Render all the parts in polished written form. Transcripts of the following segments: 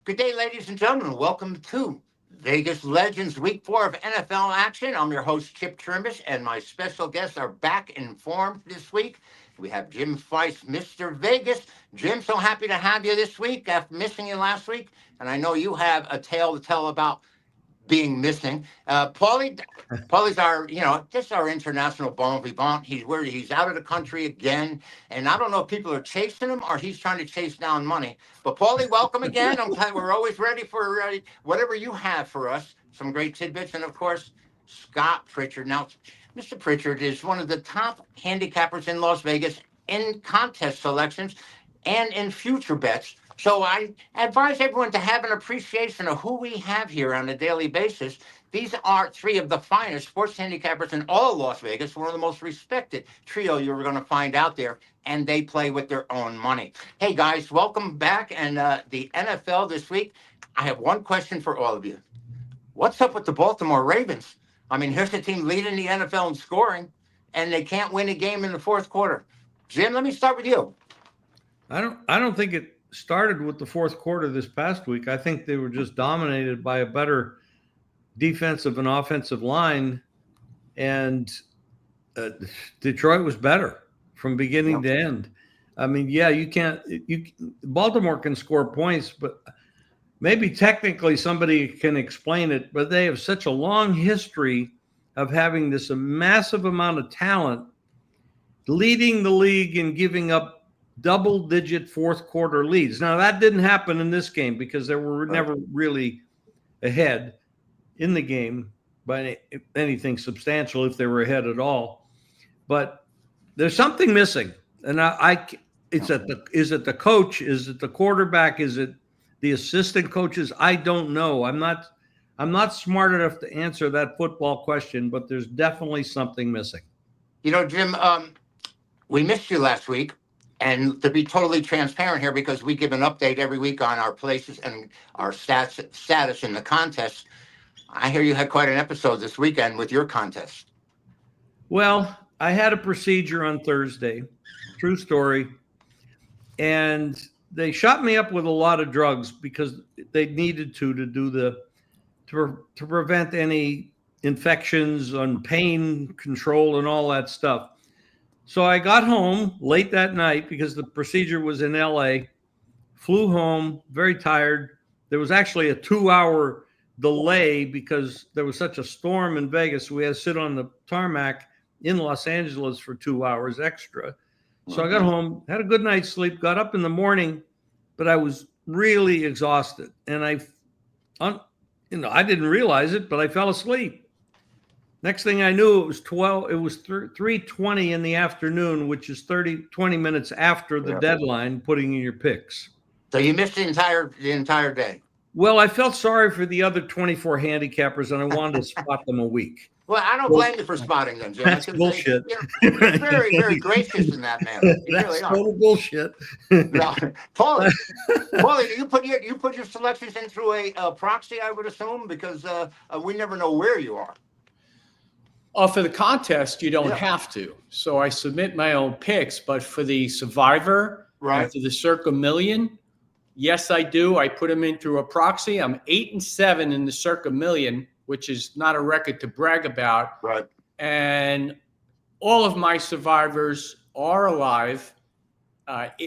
Good day, ladies and gentlemen. Welcome to Vegas Legends Week 4 of NFL action. I'm your host, Chip Chirimbes, and my special guests are back in form this week. We have Jim Feist, Mr. Vegas. Jim, so happy to have you this week after missing you last week. And I know you have a tale to tell about being missing. Paulie's our, just our international bon vivant. He's out of the country again, and I don't know if people are chasing him or he's trying to chase down money. But Paulie, welcome again. I'm glad we're always ready for whatever you have for us. Some great tidbits, and of course, Scott Pritchard. Now, Mr. Pritchard is one of the top handicappers in Las Vegas in contest selections and in future bets. So I advise everyone to have an appreciation of who we have here on a daily basis. These are three of the finest sports handicappers in all of Las Vegas, one of the most respected trio you're going to find out there, and they play with their own money. Hey, guys, welcome back. And the NFL this week, I have one question for all of you. What's up with the Baltimore Ravens? I mean, here's a team leading the NFL in scoring, and they can't win a game in the fourth quarter. Jim, let me start with you. I don't think it started with the fourth quarter this past week. I think they were just dominated by a better defensive and offensive line, and Detroit was better from beginning to end. I mean, yeah, Baltimore can score points, but maybe technically somebody can explain it, but they have such a long history of having this massive amount of talent, leading the league and giving up double-digit fourth quarter leads. Now, that didn't happen in this game because they were never really ahead in the game by anything substantial, if they were ahead at all. But there's something missing, and is it the coach? Is it the quarterback? Is it the assistant coaches? I don't know. I'm not smart enough to answer that football question, but there's definitely something missing. Jim, we missed you last week. And to be totally transparent here, because we give an update every week on our places and our status in the contest, I hear you had quite an episode this weekend with your contest. Well, I had a procedure on Thursday, true story, and they shot me up with a lot of drugs because they needed to prevent any infections on pain control and all that stuff. So I got home late that night because the procedure was in LA, flew home, very tired. There was actually a 2-hour delay because there was such a storm in Vegas. We had to sit on the tarmac in Los Angeles for 2 hours extra. So I got home, had a good night's sleep, got up in the morning, but I was really exhausted. And I didn't realize it, but I fell asleep. Next thing I knew, it was 3:20 in the afternoon, which is 20 minutes after the deadline, putting in your picks. So you missed the entire day. Well, I felt sorry for the other 24 handicappers, and I wanted to spot them a week. Well, I don't blame you for spotting them, Jim. That's bullshit. You're very, very gracious in that manner. That's total bullshit. No, Paulie, you put your selections in through a proxy, I would assume, because we never know where you are. For the contest, you don't have to. So I submit my own picks, but for the Survivor, for the Circa Million, yes, I do. I put them in through a proxy. I'm 8-7 in the Circa Million, which is not a record to brag about. Right. And all of my survivors are alive,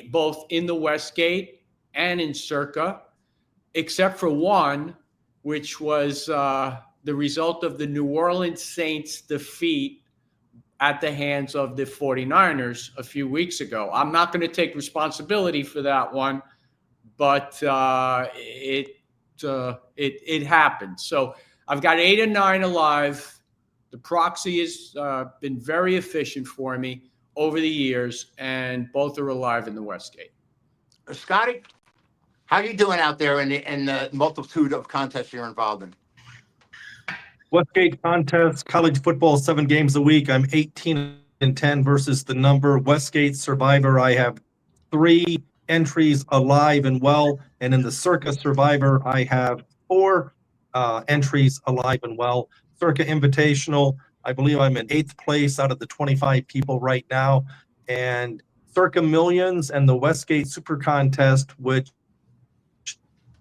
both in the Westgate and in Circa, except for one, which was the result of the New Orleans Saints' defeat at the hands of the 49ers a few weeks ago. I'm not going to take responsibility for that one, but it happened. So I've got 8 and 9 alive. The proxy has been very efficient for me over the years, and both are alive in the Westgate. Scotty, how are you doing out there in the multitude of contests you're involved in? Westgate contest, college football, 7 games a week. I'm 18-10 versus the number. Westgate Survivor, I have 3 entries alive and well. And in the Circa Survivor, I have 4 entries alive and well. Circa Invitational, I believe I'm in 8th place out of the 25 people right now. And Circa Millions and the Westgate Super Contest, which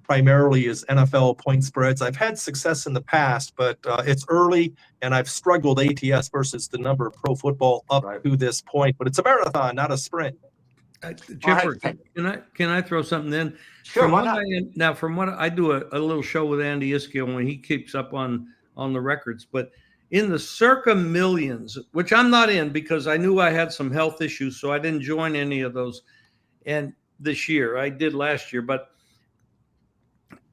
primarily is NFL point spreads. I've had success in the past, but it's early, and I've struggled ATS versus the number of pro football up to this point. But it's a marathon, not a sprint. Chipper, right. can I throw something in? Sure, why not? From what I do a little show with Andy Iskio when he keeps up on the records, but in the circa millions, which I'm not in because I knew I had some health issues, so I didn't join any of those. And this year, I did last year, but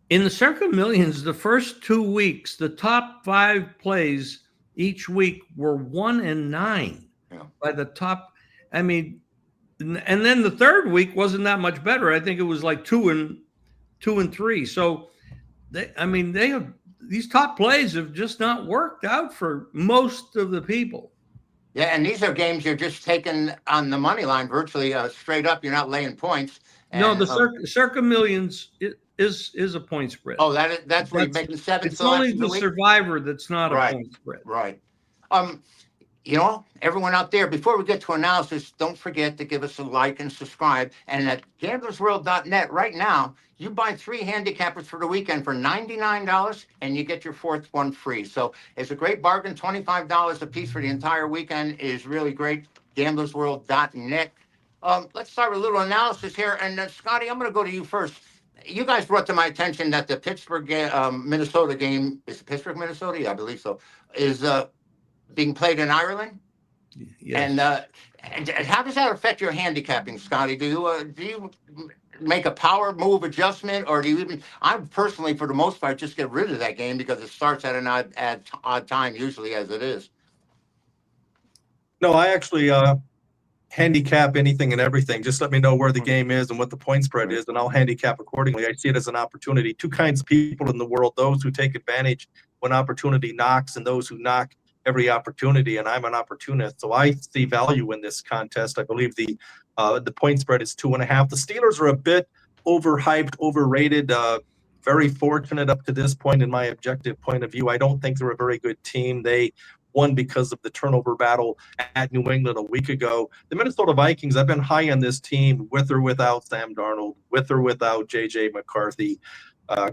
in the circa millions, the first 2 weeks, the top 5 plays each week were 1 and 9 by the top. I mean, and then the third week wasn't that much better. I think it was like 2 and 3. So they have these top plays have just not worked out for most of the people. Yeah, and these are games you're just taking on the money line, virtually straight up. You're not laying points. And, no, the circa millions is a point spread. Oh, that's where you're making 7 It's only the survivor that's not a point spread. Right. Everyone out there, before we get to analysis, don't forget to give us a like and subscribe. And at gamblersworld.net right now, you buy 3 handicappers for the weekend for $99 and you get your 4th one free. So it's a great bargain. $25 a piece for the entire weekend is really great. Gamblersworld.net. Let's start with a little analysis here. And Scotty, I'm going to go to you first. You guys brought to my attention that the Pittsburgh Minnesota game, is it Pittsburgh, Minnesota? Yeah, I believe so, is being played in Ireland. Yes. And how does that affect your handicapping, Scotty? Do you make a power move adjustment, or do you even? I personally, for the most part, just get rid of that game because it starts at an odd time, usually as it is. No, I actually handicap anything and everything. Just let me know where the game is and what the point spread is, and I'll handicap accordingly. I see it as an opportunity. 2 kinds of people in the world: those who take advantage when opportunity knocks, and those who knock every opportunity. And I'm an opportunist, so I see value in this contest. I believe the point spread is 2.5. The Steelers are a bit overhyped, overrated. Very fortunate up to this point in my objective point of view. I don't think they're a very good team. They won because of the turnover battle at New England a week ago. The Minnesota Vikings, I've been high on this team with or without Sam Darnold, with or without J.J. McCarthy.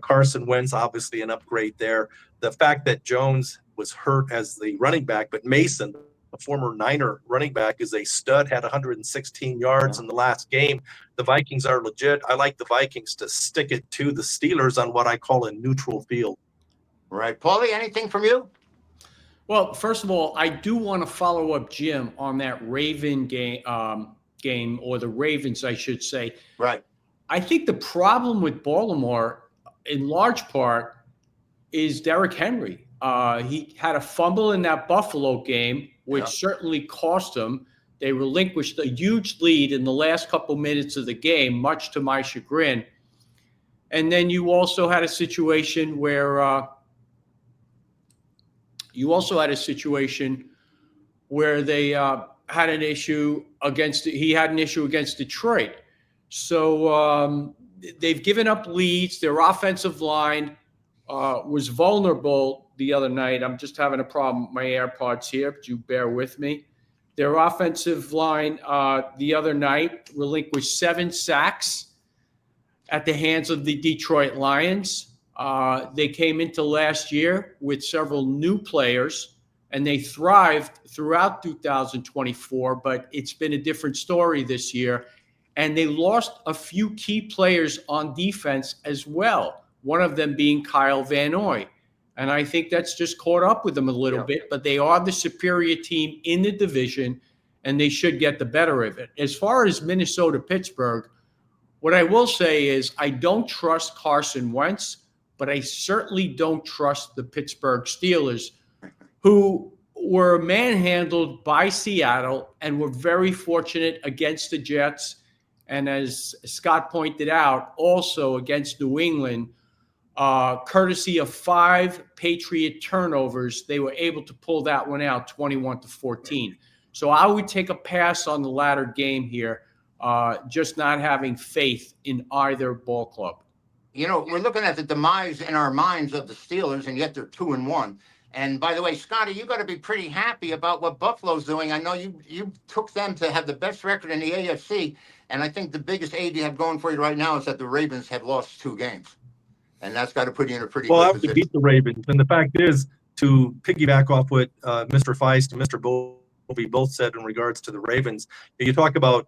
Carson Wentz, obviously an upgrade there. The fact that Jones was hurt as the running back, but Mason, a former Niner running back, is a stud, had 116 yards in the last game. The Vikings are legit. I like the Vikings to stick it to the Steelers on what I call a neutral field. Right. Paulie, anything from you? Well, first of all, I do want to follow up Jim on that Raven game, or the Ravens, I should say. Right. I think the problem with Baltimore, in large part, is Derrick Henry. He had a fumble in that Buffalo game, which certainly cost him. They relinquished a huge lead in the last couple minutes of the game, much to my chagrin. And then you also had a situation where they had an issue against Detroit. So they've given up leads. Their offensive line was vulnerable the other night. I'm just having a problem with my AirPods here, but you bear with me. Their offensive line the other night relinquished 7 sacks at the hands of the Detroit Lions. They came into last year with several new players, and they thrived throughout 2024, but it's been a different story this year. And they lost a few key players on defense as well, one of them being Kyle Van Noy. And I think that's just caught up with them a little bit, but they are the superior team in the division, and they should get the better of it. As far as Minnesota-Pittsburgh, what I will say is I don't trust Carson Wentz, but I certainly don't trust the Pittsburgh Steelers, who were manhandled by Seattle and were very fortunate against the Jets. And as Scott pointed out, also against New England, courtesy of 5 Patriot turnovers, they were able to pull that one out 21-14. So I would take a pass on the latter game here, just not having faith in either ball club. We're looking at the demise in our minds of the Steelers, and yet they're 2-1. And by the way, Scotty, you got to be pretty happy about what Buffalo's doing. I know you took them to have the best record in the AFC, and I think the biggest aid you have going for you right now is that the Ravens have lost 2 games. and that's got to put you in a pretty Well, good I would position. beat the Ravens. And the fact is, to piggyback off what Mr. Feist and Mr. Bovi both said in regards to the Ravens, you talk about,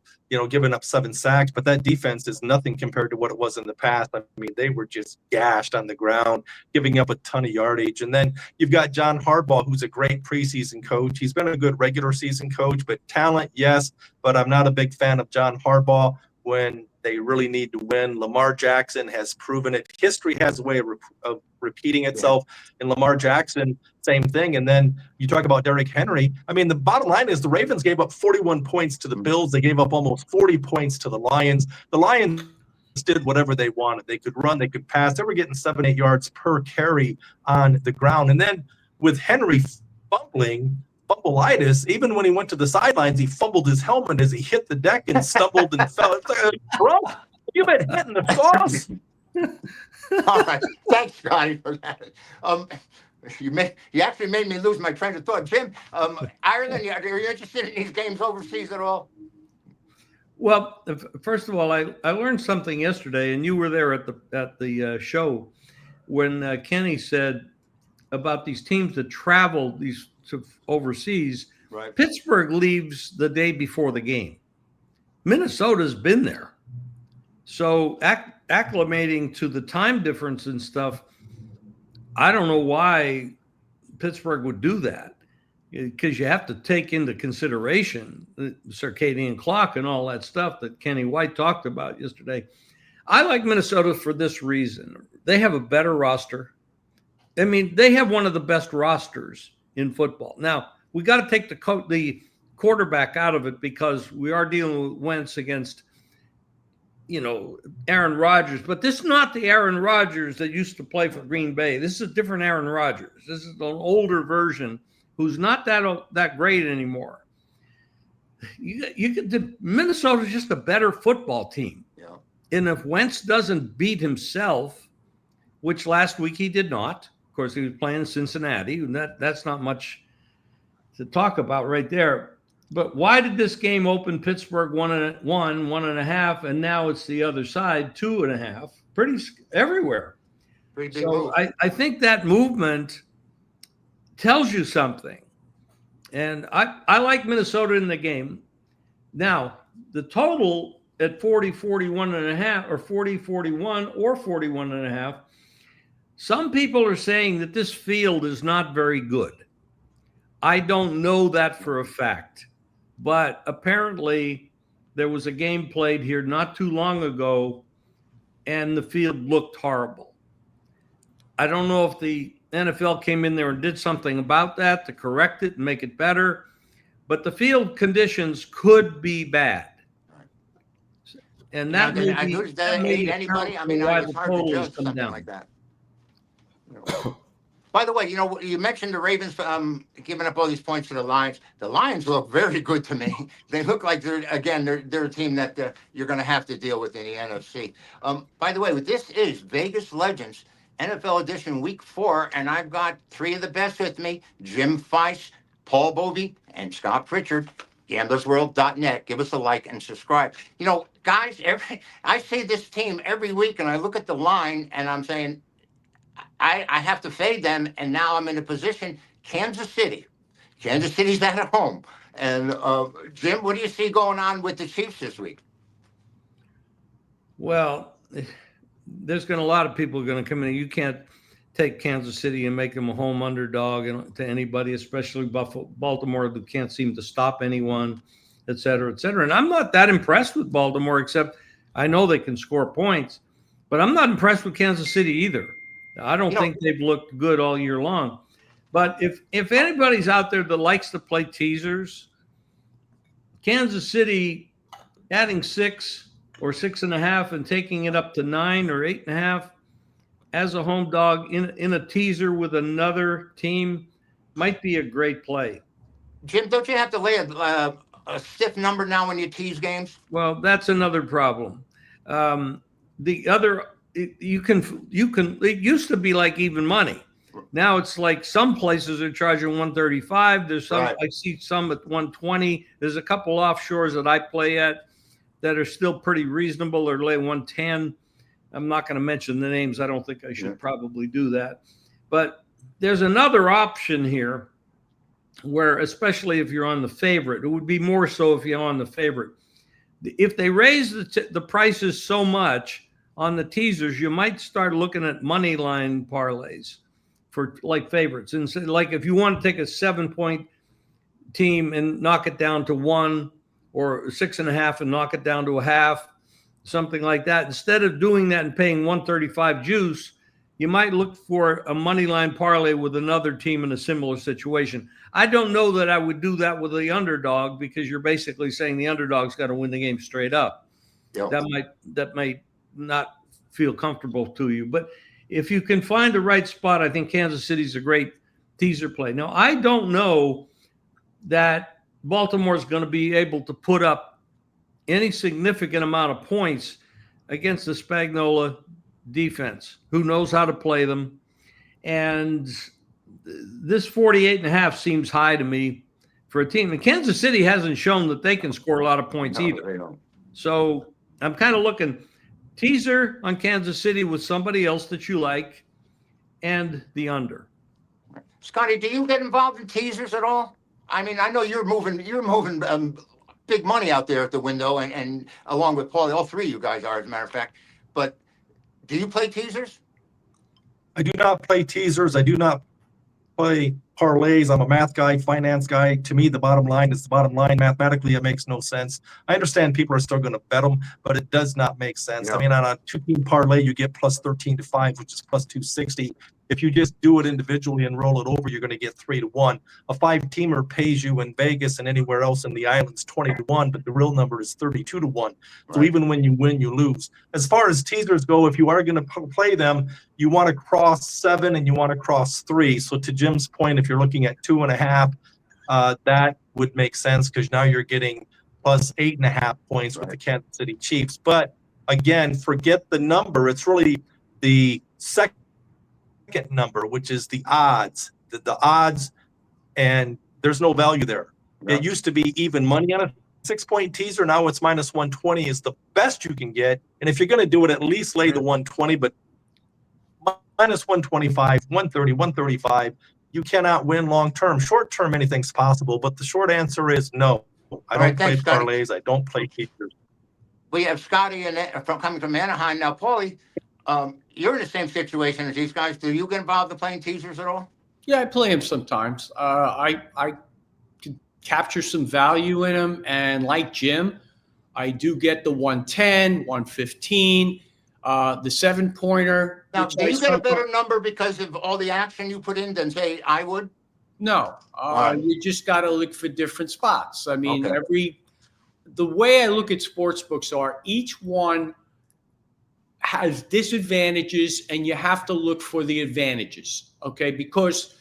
giving up 7 sacks, but that defense is nothing compared to what it was in the past. I mean, they were just gashed on the ground, giving up a ton of yardage. And then you've got John Harbaugh, who's a great preseason coach. He's been a good regular season coach, but talent, yes, but I'm not a big fan of John Harbaugh when they really need to win. Lamar Jackson has proven it. History has a way of repeating itself. And Lamar Jackson, same thing. And then you talk about Derrick Henry. I mean, the bottom line is the Ravens gave up 41 points to the Bills. They gave up almost 40 points to the Lions. The Lions did whatever they wanted. They could run, they could pass. They were getting 7-8 yards per carry on the ground. And then with Henry fumbleitis, even when he went to the sidelines, he fumbled his helmet as he hit the deck and stumbled and fell. It's like, bro, you've been hitting the sauce. All right, thanks, Scotty, for that. You actually made me lose my train of thought, Jim. Ireland, are you interested in these games overseas at all? Well, first of all, I learned something yesterday, and you were there at the show when Kenny said about these teams that travel to overseas. Right. Pittsburgh leaves the day before the game. Minnesota's been there, so acclimating to the time difference and stuff. I don't know why Pittsburgh would do that, because you have to take into consideration the circadian clock and all that stuff that Kenny White talked about yesterday. I like Minnesota for this reason. They have a better roster. I mean, they have one of the best rosters in football. Now, we got to take the quarterback out of it because we are dealing with Wentz against, Aaron Rodgers. But this is not the Aaron Rodgers that used to play for Green Bay. This is a different Aaron Rodgers. This is an older version who's not that great anymore. Minnesota's just a better football team. Yeah. And if Wentz doesn't beat himself, which last week he did not, of course, he was playing Cincinnati, and that's not much to talk about right there. But why did this game open Pittsburgh 1.5, and now it's the other side 2.5? Pretty everywhere. Pretty big So move. I think that movement tells you something. And I like Minnesota in the game. Now, the total at 40-41.5 or 40-41 or 41.5, some people are saying that this field is not very good. I don't know that for a fact, but apparently there was a game played here not too long ago and the field looked horrible. I don't know if the NFL came in there and did something about that to correct it and make it better, but the field conditions could be bad. And that may be, does that aid anybody? I mean, why it's the hard to total judge has come something down. like that. By the way, you mentioned the Ravens giving up all these points to the Lions. The Lions look very good to me. They look like they're a team that you're going to have to deal with in the NFC. By the way, this is Vegas Legends NFL Edition Week 4, and I've got 3 of the best with me: Jim Feist, Paul Bovi, and Scott Pritchard. GamblersWorld.net. Give us a like and subscribe. Guys, I see this team every week, and I look at the line, and I'm saying, I have to fade them, and now I'm in a position. Kansas City's at home. And Jim, what do you see going on with the Chiefs this week? Well, there's going to a lot of people going to come in. You can't take Kansas City and make them a home underdog to anybody, especially Baltimore, who can't seem to stop anyone, et cetera, et cetera. And I'm not that impressed with Baltimore, except I know they can score points, but I'm not impressed with Kansas City either. I don't think they've looked good all year long. But if anybody's out there that likes to play teasers, Kansas City adding 6 or 6.5 and taking it up to 9 or 8.5 as a home dog in a teaser with another team might be a great play. Jim, don't you have to lay a stiff number now when you tease games? Well, that's another problem. The other, you can. It used to be like even money. Now it's like some places are charging 135. There's some, right. I see some at 120. There's a couple offshores that I play at that are still pretty reasonable. They're lay 110. I'm not going to mention the names. I don't think I should probably do that. But there's another option here where, especially if you're on the favorite, it would be more so if you're on the favorite. If they raise the prices so much on the teasers, you might start looking at money line parlays for like favorites. And so, like if you want to take a 7-point team and knock it down to 1 or 6.5 and knock it down to a half, something like that. Instead of doing that and paying 135 juice, you might look for a money line parlay with another team in a similar situation. I don't know that I would do that with the underdog, because you're basically saying the underdog's got to win the game straight up. Yep. That might not feel comfortable to you. But if you can find the right spot, I think Kansas City's a great teaser play. Now, I don't know that Baltimore's going to be able to put up any significant amount of points against the Spagnuolo defense, who knows how to play them. And this 48.5 seems high to me for a team. And Kansas City hasn't shown that they can score a lot of points either. So I'm kind of looking teaser on Kansas City with somebody else that you like, and the under. Scotty, do you get involved in teasers at all? I mean, I know you're moving big money out there at the window, and along with Paulie, all three of you guys are, as a matter of fact. But do you play teasers? I do not play teasers. I do not play parlays. I'm a math guy, finance guy. To me, the bottom line is the bottom line. Mathematically, it makes no sense. I understand people are still going to bet them, but it does not make sense. Yep. I mean, on a 2-team parlay, you get plus 13 to 5, which is plus 260. If you just do it individually and roll it over, you're going to get 3 to 1. A 5-teamer pays you in Vegas and anywhere else in the islands 20 to 1, but the real number is 32 to 1. So right. Even when you win, you lose. As far as teasers go, if you are going to play them, you want to cross 7 and you want to cross 3. So to Jim's point, if you're looking at 2.5, that would make sense, because now you're getting plus 8.5 points with the Kansas City Chiefs. But again, forget the number. It's really the second number, which is the odds. The odds, and there's no value there. No. It used to be even money on a 6-point teaser. Now it's minus 120 is the best you can get. And if you're going to do it, at least lay the 120, but minus 125, 130, 135, you cannot win long term. Short term, anything's possible, but the short answer is no. I don't play parlays. I don't play teasers. We have Scotty coming from Anaheim now. Paulie, you're in the same situation as these guys. Do you get involved in playing teasers at all? Yeah, I play them sometimes. I can capture some value in them, and like Jim, I do get the 110, 115, the 7-pointer. Now, do you get a better number because of all the action you put in than, say, I would? No, you just got to look for different spots. I mean, the way I look at sports books are each one has disadvantages, and you have to look for the advantages, okay? Because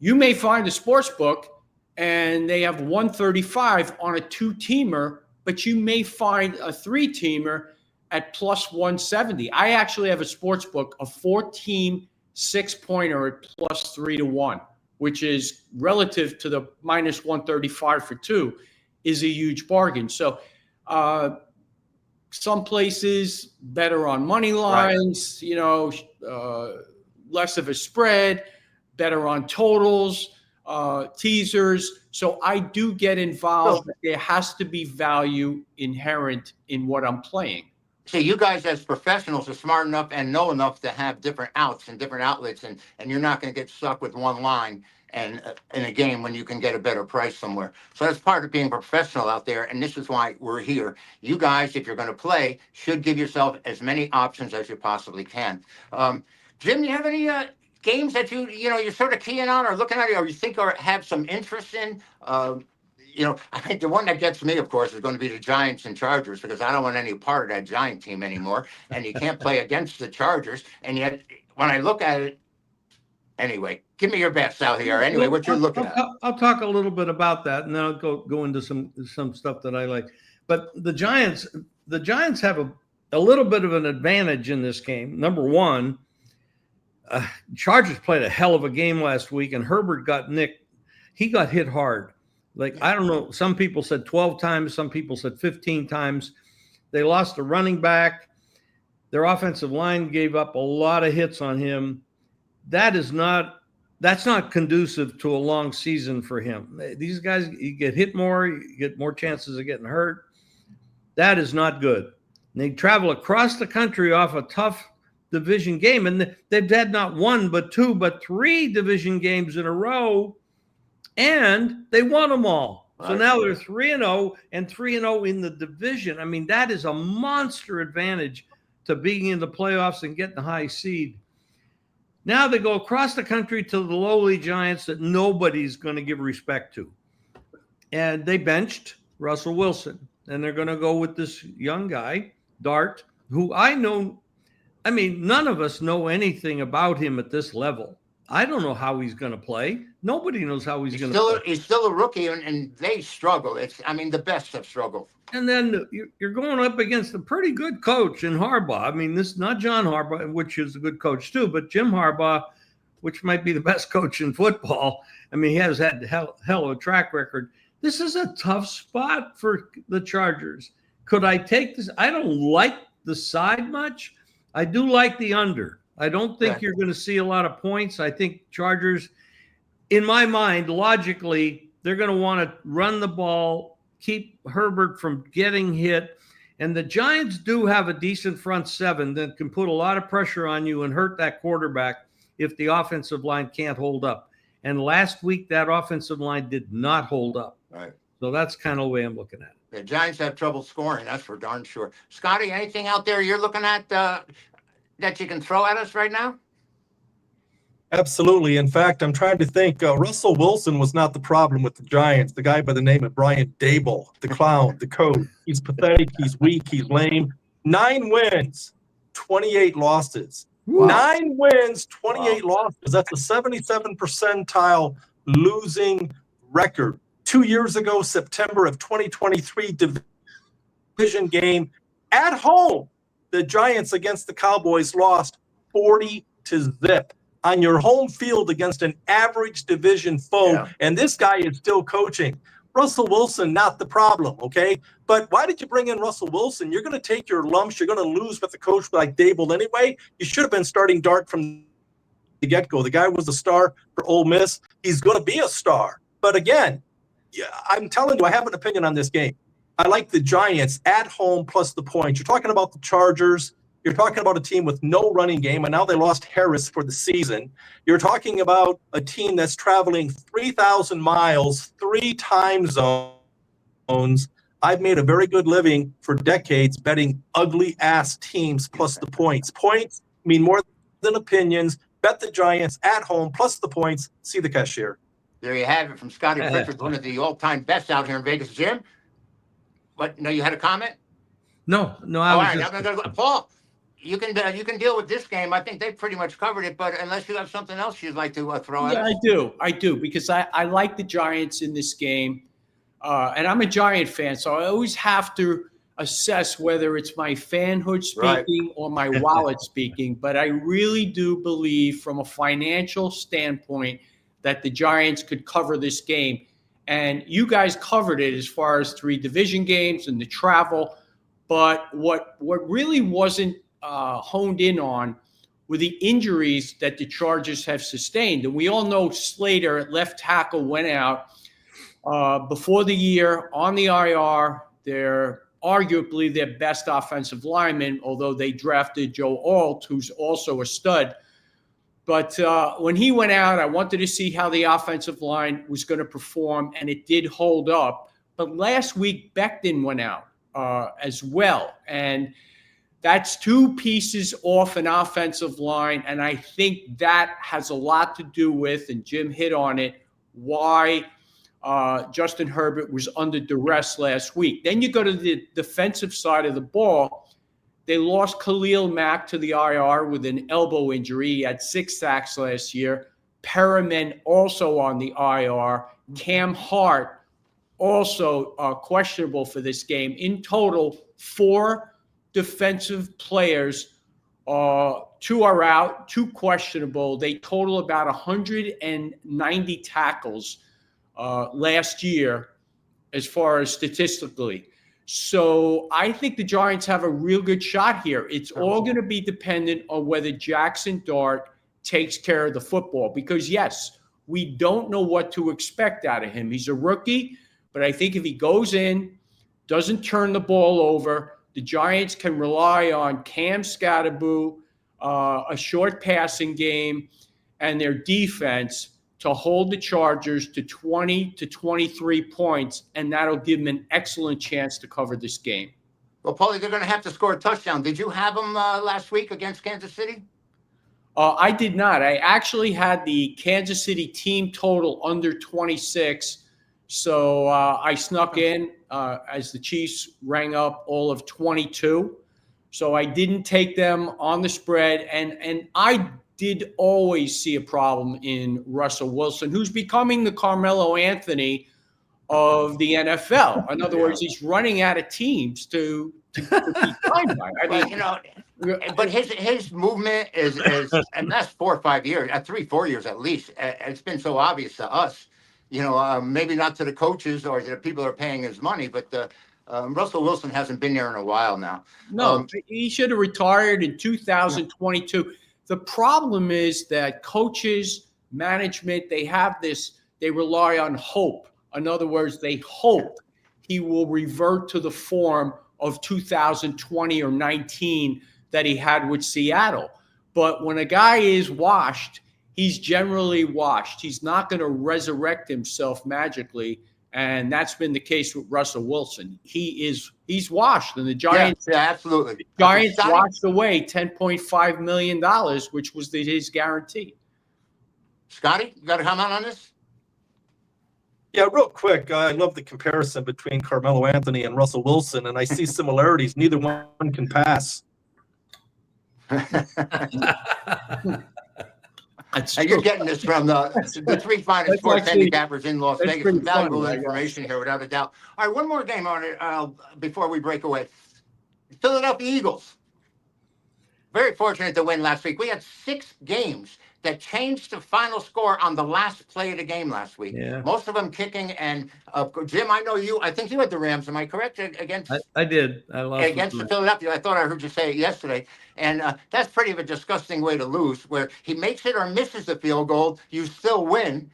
you may find a sports book and they have 135 on a 2-teamer, but you may find a 3-teamer at plus 170. I actually have a sports book, a 4-team 6-pointer at plus 3 to 1, which is relative to the minus 135 for 2, is a huge bargain. So, some places better on money lines, less of a spread, better on totals, teasers. So I do get involved. But there has to be value inherent in what I'm playing. See, you guys as professionals are smart enough and know enough to have different outs and different outlets, and you're not going to get stuck with one line and in a game when you can get a better price somewhere. So that's part of being a professional out there, and this is why we're here. You guys, if you're going to play, should give yourself as many options as you possibly can. Jim, you have any games that you're sort of keying on or looking at, or you think or have some interest in? I think the one that gets me, of course, is going to be the Giants and Chargers, because I don't want any part of that Giant team anymore, and you can't play against the Chargers. And yet, when I look at it, anyway, give me your best out here. Anyway, what you're looking at. I'll talk a little bit about that, and then I'll go into some stuff that I like. But the Giants have a little bit of an advantage in this game. Number one, Chargers played a hell of a game last week, and Herbert got nicked. He got hit hard. Like, I don't know, some people said 12 times, some people said 15 times. They lost a running back. Their offensive line gave up a lot of hits on him. That's not conducive to a long season for him. These guys, you get hit more, you get more chances of getting hurt. That is not good. And they travel across the country off a tough division game, and they've had not one, but two, but three division games in a row, and they won them all. So now they're 3-0 and 3-0 in the division. I mean, that is a monster advantage to being in the playoffs and getting the high seed. Now they go across the country to the lowly Giants that nobody's going to give respect to. And they benched Russell Wilson. And they're going to go with this young guy, Dart, who I know. I mean, none of us know anything about him at this level. I don't know how he's going to play. Nobody knows how he's going to play. He's still a rookie, and they struggle. The best have struggled. And then you're going up against a pretty good coach in Harbaugh. I mean, this is not John Harbaugh, which is a good coach too, but Jim Harbaugh, which might be the best coach in football. I mean, he has had hell of a track record. This is a tough spot for the Chargers. Could I take this? I don't like the side much. I do like the under. I don't think you're going to see a lot of points. I think Chargers, in my mind, logically, they're going to want to run the ball, keep Herbert from getting hit. And the Giants do have a decent front seven that can put a lot of pressure on you and hurt that quarterback if the offensive line can't hold up. And last week, that offensive line did not hold up. Right. So that's kind of the way I'm looking at it. The Giants have trouble scoring, that's for darn sure. Scotty, anything out there you're looking at that you can throw at us right now? Absolutely. In fact, I'm trying to think. Russell Wilson was not the problem with the Giants. The guy by the name of Brian Dable, the clown, the coach. He's pathetic. He's weak. He's lame. 9 wins, 28 losses. Wow. 9 wins, 28 losses. That's a 77 percentile losing record. 2 years ago, September of 2023, division game at home, the Giants against the Cowboys lost 40-0 on your home field against an average division foe. And this guy is still coaching. Russell Wilson, not the problem, okay? But why did you bring in Russell Wilson? You're going to take your lumps. You're going to lose with a coach like Dable anyway. You should have been starting Dart from the get-go. The guy was a star for Ole Miss. He's going to be a star. But again, I'm telling you, I have an opinion on this game. I like the Giants at home plus the points. You're talking about the Chargers. You're talking about a team with no running game, and now they lost Harris for the season. You're talking about a team that's traveling 3,000 miles, 3 time zones. I've made a very good living for decades betting ugly-ass teams plus the points. Points mean more than opinions. Bet the Giants at home plus the points. See the cashier. There you have it from Scotty Pritchard, one of the all-time best out here in Vegas. Jim? But no, you had a comment? No. Paul, you can deal with this game. I think they pretty much covered it. But unless you have something else you'd like to throw at us. I do because I like the Giants in this game, and I'm a Giant fan, so I always have to assess whether it's my fanhood speaking or my wallet speaking. But I really do believe, from a financial standpoint, that the Giants could cover this game. And you guys covered it as far as 3 division games and the travel. But what really wasn't honed in on were the injuries that the Chargers have sustained. And we all know Slater at left tackle went out before the year on the IR. They're arguably their best offensive lineman, although they drafted Joe Alt, who's also a stud. But when he went out, I wanted to see how the offensive line was going to perform, and it did hold up. But last week, Becton went out as well. And that's 2 pieces off an offensive line. And I think that has a lot to do with, and Jim hit on it, why Justin Herbert was under duress last week. Then you go to the defensive side of the ball. They lost Khalil Mack to the IR with an elbow injury. He had 6 sacks last year. Perriman also on the IR. Cam Hart also questionable for this game. In total, 4 defensive players. 2 are out, 2 questionable. They total about 190 tackles last year as far as statistically. So I think the Giants have a real good shot here. It's all going to be dependent on whether Jackson Dart takes care of the football, because yes, we don't know what to expect out of him. He's a rookie, but I think if he goes in, doesn't turn the ball over, the Giants can rely on Cam Scatterboo, a short passing game, and their defense to hold the Chargers to 20 to 23 points, and that'll give them an excellent chance to cover this game. Well, Paulie, they're going to have to score a touchdown. Did you have them last week against Kansas City? I did not. I actually had the Kansas City team total under 26. So I snuck in as the Chiefs rang up all of 22. So I didn't take them on the spread. And I did always see a problem in Russell Wilson, who's becoming the Carmelo Anthony of the NFL. In other words, he's running out of teams to be timed by. I mean, you know, but his movement is and that's 4 or 5 years, 3-4 years at least. It's been so obvious to us, you know, maybe not to the coaches or the people who are paying his money, but Russell Wilson hasn't been there in a while now. No, he should have retired in 2022. The problem is that coaches, management, they rely on hope. In other words, they hope he will revert to the form of 2020 or 19 that he had with Seattle. But when a guy is washed, he's generally washed. He's not going to resurrect himself magically. And that's been the case with Russell Wilson. He's washed. And the Giants, absolutely. The Giants washed away $10.5 million, which was his guarantee. Scotty, you got a comment on this? Yeah, real quick. I love the comparison between Carmelo Anthony and Russell Wilson, and I see similarities. Neither one can pass. You're getting this from the three finest sports handicappers in Las Vegas. Some valuable information here, without a doubt. All right, one more game on it before we break away. Philadelphia Eagles. Very fortunate to win last week. We had 6 games that changed the final score on the last play of the game last week. Yeah. Most of them kicking. And Jim, I know you. I think you had the Rams. Am I correct? Against I did. I lost against the Philadelphia. I thought I heard you say it yesterday. And that's pretty of a disgusting way to lose, where he makes it or misses the field goal, you still win.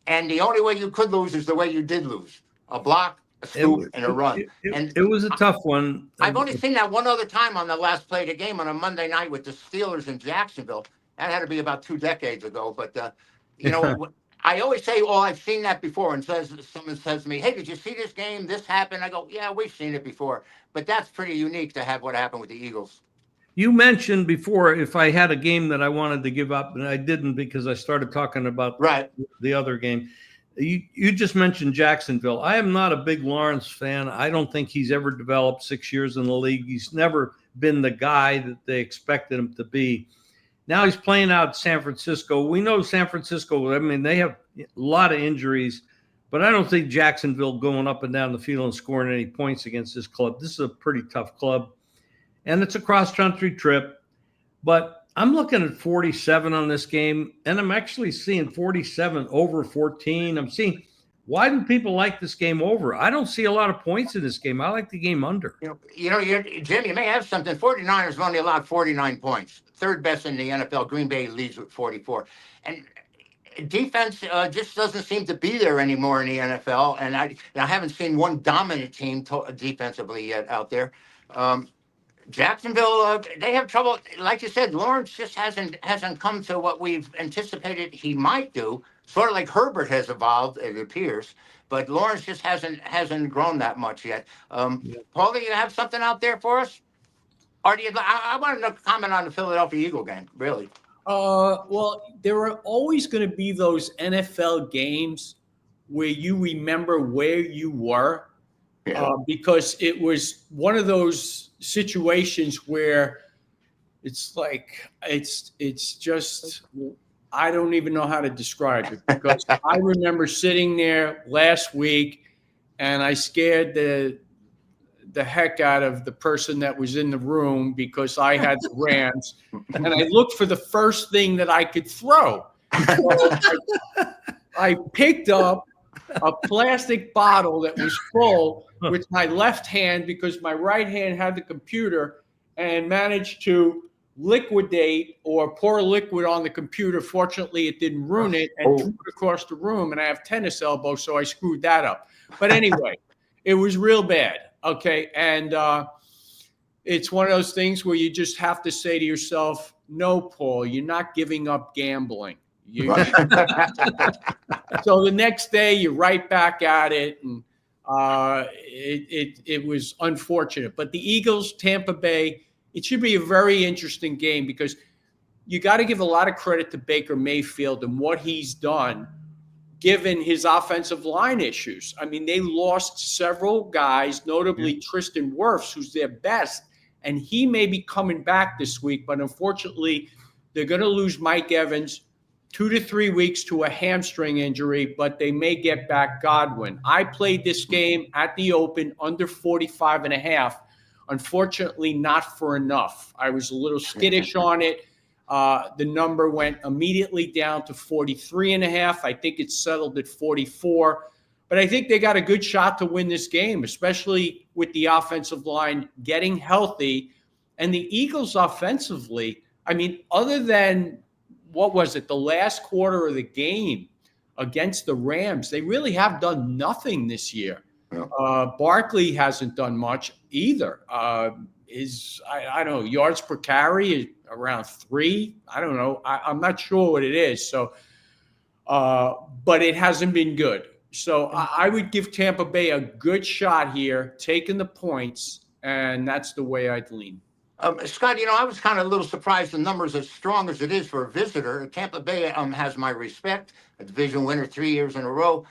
And the only way you could lose is the way you did lose: a block, a scoop, and a run. It was a tough one. I've only seen that one other time on the last play of the game on a Monday night with the Steelers in Jacksonville. That had to be about 2 decades ago. But, you know, I always say, oh, I've seen that before. And someone says to me, hey, did you see this game? This happened. I go, yeah, we've seen it before. But that's pretty unique to have what happened with the Eagles. You mentioned before if I had a game that I wanted to give up, and I didn't because I started talking about the other game. You just mentioned Jacksonville. I am not a big Lawrence fan. I don't think he's ever developed 6 years in the league. He's never been the guy that they expected him to be. Now he's playing out San Francisco. We know San Francisco, I mean, they have a lot of injuries, but I don't think Jacksonville going up and down the field and scoring any points against this club. This is a pretty tough club, and it's a cross-country trip. But I'm looking at 47 on this game, and I'm actually seeing 47 over 14. I'm seeing, why do people like this game over? I don't see a lot of points in this game. I like the game under. You know, Jim, you may have something. 49ers have only allowed 49 points. Third best in the NFL. Green Bay leads with 44. And defense just doesn't seem to be there anymore in the NFL. And I haven't seen one dominant team defensively yet out there. Jacksonville, they have trouble. Like you said, Lawrence just hasn't come to what we've anticipated he might do. Sort of like Herbert has evolved, it appears, but Lawrence just hasn't grown that much yet. Paulie, you have something out there for us? Or do you? I wanted to comment on the Philadelphia Eagle game, really. Well, there are always going to be those NFL games where you remember where you were. Because it was one of those situations where it's like it's just I don't even know how to describe it, because I remember sitting there last week and I scared the heck out of the person that was in the room because I had the Rams, and I looked for the first thing that I could throw. So I picked up a plastic bottle that was full with my left hand because my right hand had the computer and managed to liquidate or pour liquid on the computer. Fortunately, it didn't ruin it and threw it across the room. And I have tennis elbows, so I screwed that up. But anyway, it was real bad. Okay. And it's one of those things where you just have to say to yourself, no, Paul, you're not giving up gambling. So the next day, you're right back at it. And it was unfortunate. But the Eagles, Tampa Bay, it should be a very interesting game because you got to give a lot of credit to Baker Mayfield and what he's done given his offensive line issues. I mean, they lost several guys, notably Tristan Wirfs, who's their best, and he may be coming back this week, but unfortunately, they're going to lose Mike Evans 2 to 3 weeks to a hamstring injury, but they may get back Godwin. I played this game at the open under 45.5. Unfortunately, not for enough. I was a little skittish on it. The number went immediately down to 43.5. I think it's settled at 44. But I think they got a good shot to win this game, especially with the offensive line getting healthy. And the Eagles offensively, I mean, other than, what was it, the last quarter of the game against the Rams, they really have done nothing this year. Yeah. Barkley hasn't done much either. I don't know, yards per carry is around 3. I don't know. I'm not sure what it is. So, but it hasn't been good. So I would give Tampa Bay a good shot here, taking the points, and that's the way I'd lean. Scott, I was kind of a little surprised the number's as strong as it is for a visitor. Tampa Bay has my respect, a division winner 3 years in a row.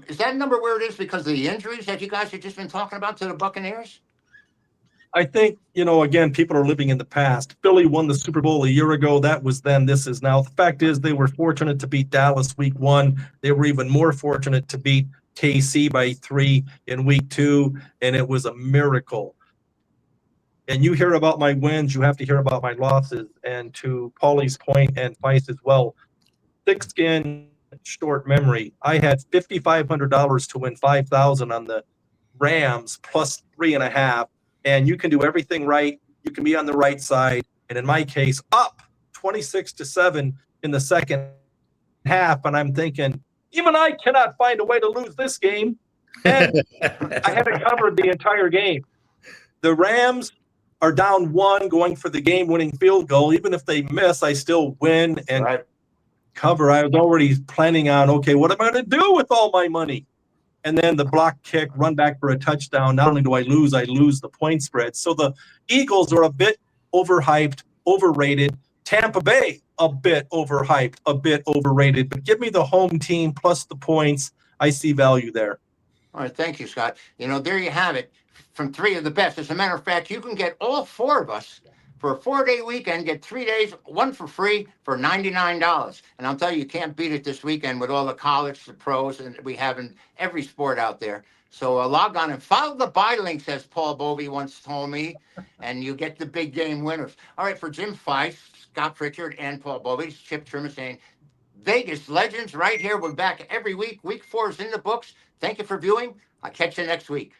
Is that number where it is because of the injuries that you guys have just been talking about to the Buccaneers? I think, again, people are living in the past. Philly won the Super Bowl a year ago. That was then. This is now. The fact is they were fortunate to beat Dallas week 1. They were even more fortunate to beat KC by 3 in week 2, and it was a miracle. And you hear about my wins, you have to hear about my losses. And to Paulie's point and Feist as well, thick skin, short memory. I had $5,500 to win $5,000 on the Rams plus 3.5. And you can do everything right. You can be on the right side. And in my case, up 26-7 in the second half. And I'm thinking, even I cannot find a way to lose this game. And I had it covered the entire game. The Rams are down 1 going for the game-winning field goal. Even if they miss, I still win and cover. I was already planning on, okay, what am I going to do with all my money? And then the block kick, run back for a touchdown. Not only do I lose the point spread. So the Eagles are a bit overhyped, overrated. Tampa Bay, a bit overhyped, a bit overrated. But give me the home team plus the points. I see value there. All right, thank you, Scott. There you have it from 3 of the best. As a matter of fact, you can get all 4 of us for a 4-day weekend, get 3 days, 1 for free for $99. And I'll tell you, you can't beat it this weekend with all the college, the pros, and we have in every sport out there. So log on and follow the buy links, as Paul Bovi once told me, and you get the big game winners. All right, for Jim Feist, Scott Pritchard, and Paul Bovi, Chip Chirimbes saying, Vegas Legends right here. We're back every week. Week 4 is in the books. Thank you for viewing. I'll catch you next week.